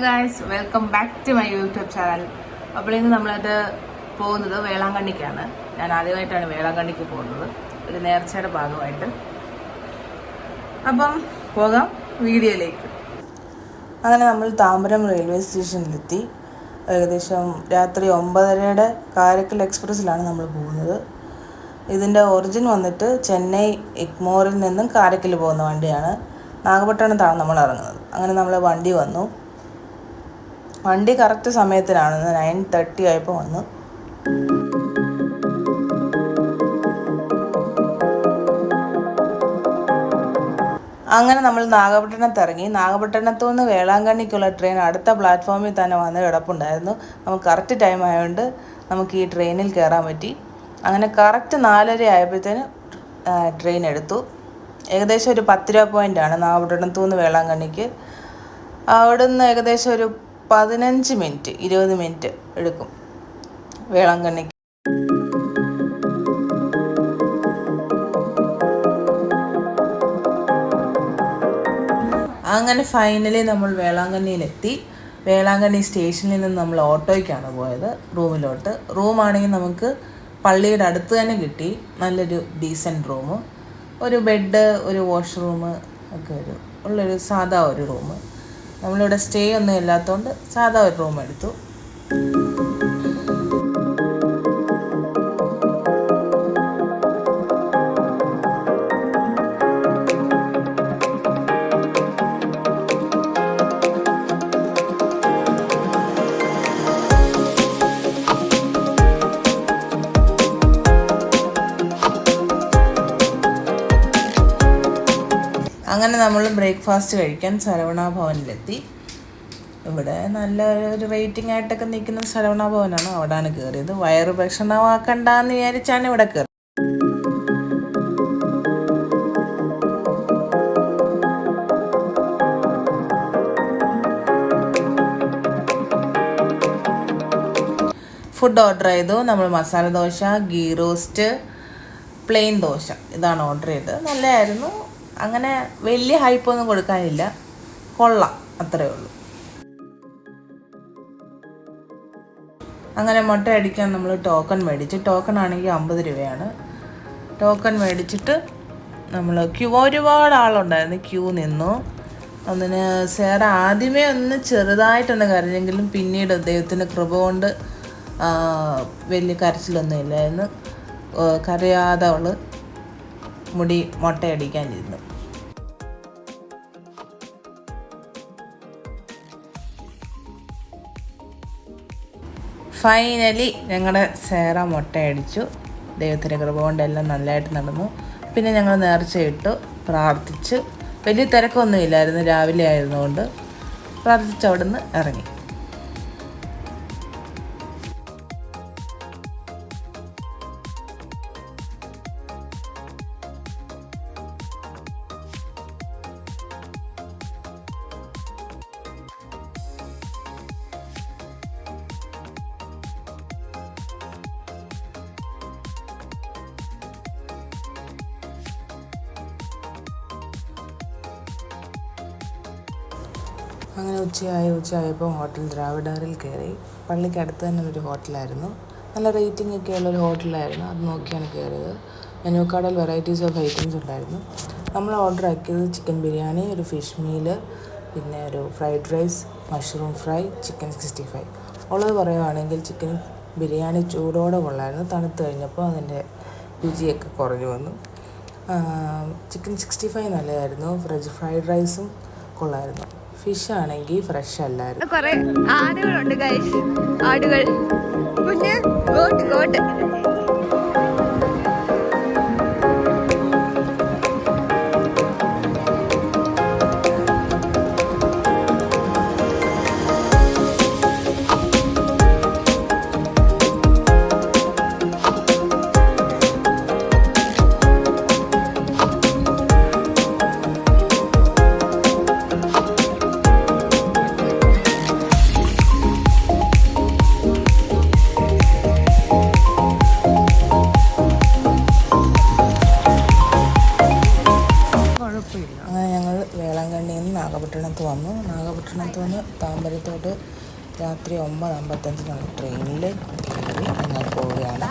Guys, welcome back to my YouTube channel. അപ്പോൾ ഇന്ന് നമ്മളത് പോകുന്നത് വേളാങ്കണ്ണിക്കാണ്. ഞാൻ ആദ്യമായിട്ടാണ് വേളാങ്കണ്ണിക്ക് പോകുന്നത്, ഒരു നേർച്ചയുടെ ഭാഗമായിട്ട്. അപ്പം പോകാം വീഡിയോയിലേക്ക്. അങ്ങനെ നമ്മൾ താമ്പരം റെയിൽവേ സ്റ്റേഷനിലെത്തി. ഏകദേശം രാത്രി 9:30 കാരക്കൽ എക്സ്പ്രസ്സിലാണ് നമ്മൾ പോകുന്നത്. ഇതിൻ്റെ ഒറിജിൻ വന്നിട്ട് ചെന്നൈ എഗ്മോറിൽ നിന്നും കാരക്കൽ പോകുന്ന വണ്ടിയാണ്. നാഗപട്ടണത്താണ് നമ്മൾ ഇറങ്ങുന്നത്. അങ്ങനെ നമ്മൾ വണ്ടി വന്നു. വണ്ടി കറക്റ്റ് സമയത്തിനാണ് 9:30 ആയപ്പോൾ വന്നു. അങ്ങനെ നമ്മൾ നാഗപട്ടണത്ത് ഇറങ്ങി. നാഗപട്ടണത്തു നിന്ന് വേളാങ്കണ്ണിക്കുള്ള ട്രെയിൻ അടുത്ത പ്ലാറ്റ്ഫോമിൽ തന്നെ വന്ന് കിടപ്പുണ്ടായിരുന്നു. നമുക്ക് കറക്റ്റ് ടൈം ആയതുകൊണ്ട് നമുക്ക് ഈ ട്രെയിനിൽ കയറാൻ പറ്റി. അങ്ങനെ കറക്റ്റ് 4:30 ആയപ്പോഴത്തേന് ട്രെയിൻ എടുത്തു. ഏകദേശം ഒരു 10 രൂപ പോയിൻ്റാണ് നാഗപട്ടണത്തു നിന്ന് വേളാങ്കണ്ണിക്ക്. അവിടെ നിന്ന് ഏകദേശം ഒരു 15 മിനിറ്റ് 20 മിനിറ്റ് എടുക്കും വേളാങ്കണ്ണിക്ക്. അങ്ങനെ ഫൈനലി നമ്മൾ വേളാങ്കണ്ണിയിലെത്തി. വേളാങ്കണ്ണി സ്റ്റേഷനിൽ നിന്ന് നമ്മൾ ഓട്ടോയ്ക്കാണ് പോയത് റൂമിലോട്ട്. റൂമാണെങ്കിൽ നമുക്ക് പള്ളിയുടെ അടുത്ത് തന്നെ കിട്ടി. നല്ലൊരു ഡീസൻറ്റ് റൂം, ഒരു ബെഡ്, ഒരു വാഷ്റൂം ഒക്കെ ഉള്ളൊരു സാധാ ഒരു റൂം. നമ്മളിവിടെ സ്റ്റേ ഒന്നും ഇല്ലാത്തതുകൊണ്ട് സാധാ ഒരു റൂം എടുത്തു. അങ്ങനെ നമ്മൾ ബ്രേക്ക്ഫാസ്റ്റ് കഴിക്കാൻ ശരവണ ഭവനിലെത്തി. ഇവിടെ നല്ല ഒരു റേറ്റിംഗ് ആയിട്ടൊക്കെ നിൽക്കുന്ന ശരവണ ഭവനാണ്. അവിടെയാണ് കയറിയത്. വയറ് ഭക്ഷണമാക്കണ്ടെന്ന് വിചാരിച്ചാണ് ഇവിടെ കയറിയത്. ഫുഡ് ഓർഡർ ചെയ്തു. നമ്മൾ മസാല ദോശ, ഗീ റോസ്റ്റ്, പ്ലെയിൻ ദോശ ഇതാണ് ഓർഡർ ചെയ്തത്. നല്ലതായിരുന്നു. അങ്ങനെ വലിയ ഹൈപ്പൊന്നും കൊടുക്കാനില്ല, കൊള്ളാം, അത്രയേ ഉള്ളൂ. അങ്ങനെ മുട്ട അടിക്കാൻ നമ്മൾ ടോക്കൺ മേടിച്ചു. ടോക്കൺ ആണെങ്കിൽ 50 രൂപയാണ്. ടോക്കൺ മേടിച്ചിട്ട് നമ്മൾ ഒരുപാട് ആളുണ്ടായിരുന്നു, ക്യൂ നിന്നു. അതിന് സേറ ആദ്യമേ ഒന്ന് ചെറുതായിട്ടൊന്ന് കരഞ്ഞെങ്കിലും പിന്നീട് ദൈവത്തിൻ്റെ കൃപ കൊണ്ട് വലിയ കരച്ചിലൊന്നും ഇല്ലായിരുന്നു. കരയാതെ അവൾ മുട്ടയടിക്കാനിരുന്നു. ഫൈനലി ഞങ്ങളുടെ സേറ മുട്ടയടിച്ചു. ദൈവത്തിൻ്റെ കൃപ കൊണ്ടെല്ലാം നല്ലതായിട്ട് നടന്നു. പിന്നെ ഞങ്ങൾ നേർച്ചയിട്ടു, പ്രാർത്ഥിച്ച്. വലിയ തിരക്കൊന്നും ഇല്ലായിരുന്നു, രാവിലെ ആയിരുന്നുകൊണ്ട് പ്രാർത്ഥിച്ച് അവിടെ നിന്ന് ഇറങ്ങി. അങ്ങനെ ഉച്ചയായപ്പോൾ ഹോട്ടൽ ദ്രാവിഡാറിൽ കയറി. പള്ളിക്ക് അടുത്ത് തന്നെ ഒരു ഹോട്ടലായിരുന്നു. നല്ല റേറ്റിംഗ് ഒക്കെ ഉള്ളൊരു ഹോട്ടലായിരുന്നു. അത് നോക്കിയാണ് കയറിയത്. മെനു കാർഡിൽ വെറൈറ്റീസ് ഓഫ് ഐറ്റംസ് ഉണ്ടായിരുന്നു. നമ്മൾ ഓർഡർ ആക്കിയത് ചിക്കൻ ബിരിയാണി, ഒരു ഫിഷ് മീല്, പിന്നെ ഒരു fried rice, mushroom fry, chicken 65. ഉള്ളത് പറയുകയാണെങ്കിൽ ചിക്കൻ ബിരിയാണി ചൂടോടെ കൊള്ളായിരുന്നു. തണുത്ത് കഴിഞ്ഞപ്പോൾ അതിൻ്റെ രുചിയൊക്കെ കുറഞ്ഞു വന്നു. ചിക്കൻ 65 നല്ലതായിരുന്നു. ഫ്രൈഡ് റൈസും കൊള്ളായിരുന്നു. ഫിഷ് ആണെങ്കിൽ ഫ്രഷ് അല്ലായിരുന്നു. കുറെ ആടുകളുണ്ട് ഗൈസ്, ആടുകൾ. പിന്നെ ഗോട്ട് അമ്പലത്തോട്ട് രാത്രി 9:55 ട്രെയിനിൽ കയറി ഞങ്ങൾ പോവുകയാണ്.